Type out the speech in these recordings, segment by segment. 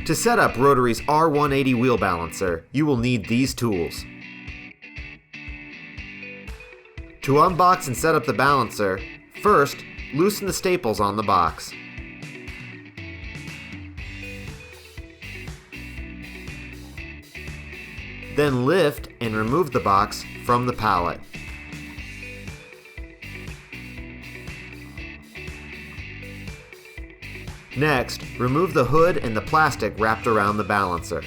To set up Rotary's R180 wheel balancer, you will need these tools. To unbox and set up the balancer, first, loosen the staples on the box. Then lift and remove the box from the pallet. Next, remove the hood and the plastic wrapped around the balancer.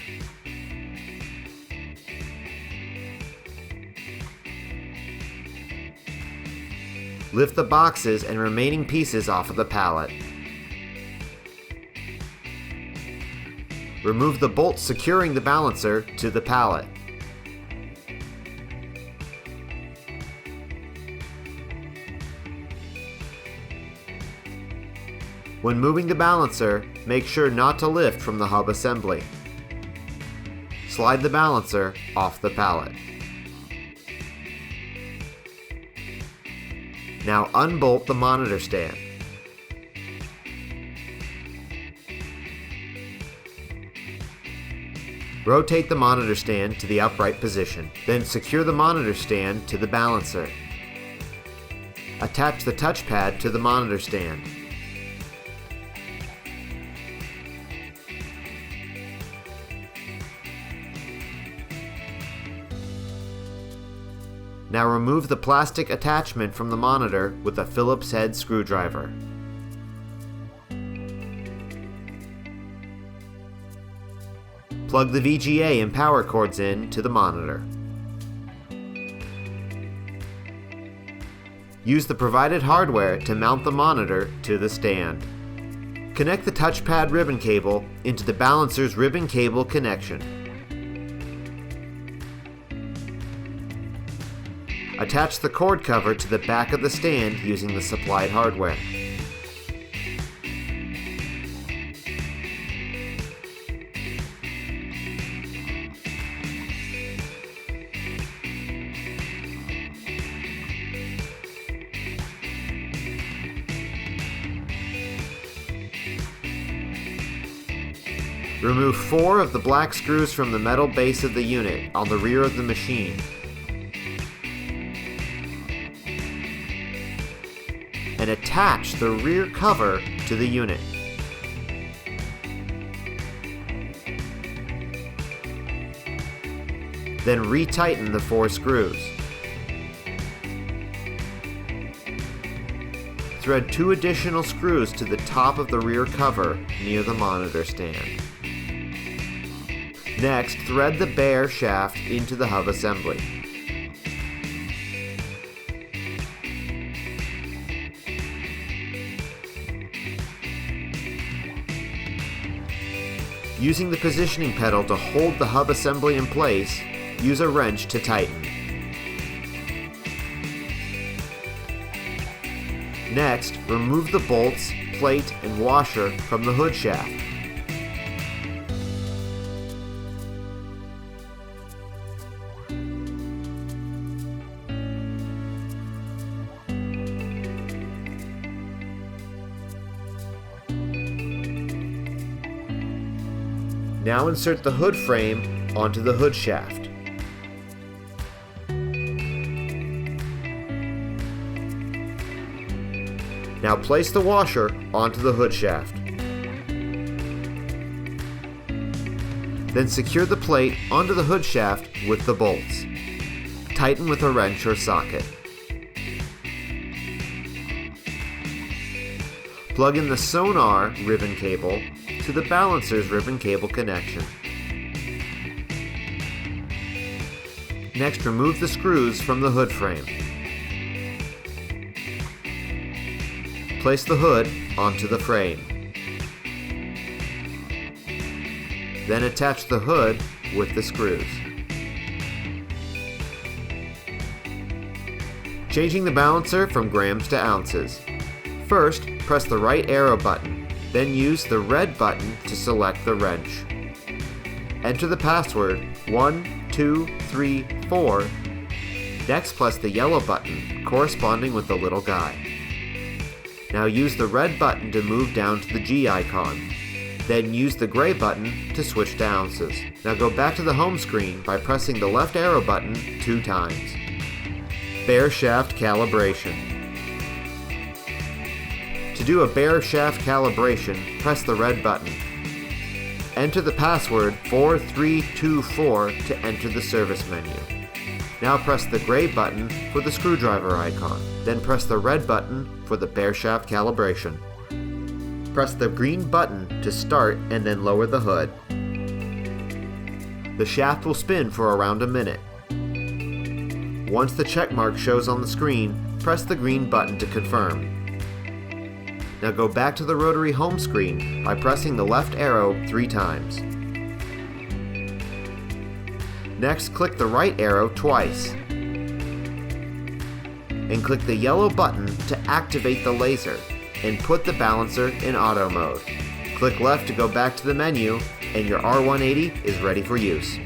Lift the boxes and remaining pieces off of the pallet. Remove the bolts securing the balancer to the pallet. When moving the balancer, make sure not to lift from the hub assembly. Slide the balancer off the pallet. Now unbolt the monitor stand. Rotate the monitor stand to the upright position, then secure the monitor stand to the balancer. Attach the touchpad to the monitor stand. Now remove the plastic attachment from the monitor with a Phillips head screwdriver. Plug the VGA and power cords in to the monitor. Use the provided hardware to mount the monitor to the stand. Connect the touchpad ribbon cable into the balancer's ribbon cable connection. Attach the cord cover to the back of the stand using the supplied hardware. Remove 4 of the black screws from the metal base of the unit on the rear of the machine. And attach the rear cover to the unit. Then retighten the 4 screws. Thread 2 additional screws to the top of the rear cover near the monitor stand. Next, thread the bare shaft into the hub assembly. Using the positioning pedal to hold the hub assembly in place, use a wrench to tighten. Next, remove the bolts, plate, and washer from the hood shaft. Now insert the hood frame onto the hood shaft. Now place the washer onto the hood shaft. Then secure the plate onto the hood shaft with the bolts. Tighten with a wrench or socket. Plug in the sonar ribbon cable to the balancer's ribbon cable connection. Next, remove the screws from the hood frame. Place the hood onto the frame. Then attach the hood with the screws. Changing the balancer from grams to ounces. First, press the right arrow button, then use the red button to select the wrench. Enter the password 1234. Next, press the yellow button corresponding with the little guy. Now use the red button to move down to the G icon. Then use the gray button to switch to ounces. Now go back to the home screen by pressing the left arrow button 2 times. Bare shaft calibration. To do a bare shaft calibration, press the red button. Enter the password 4324 to enter the service menu. Now press the gray button for the screwdriver icon. Then press the red button for the bare shaft calibration. Press the green button to start and then lower the hood. The shaft will spin for around a minute. Once the check mark shows on the screen, press the green button to confirm. Now go back to the Rotary home screen by pressing the left arrow 3 times. Next, click the right arrow twice. And click the yellow button to activate the laser and put the balancer in auto mode. Click left to go back to the menu, and your R180 is ready for use.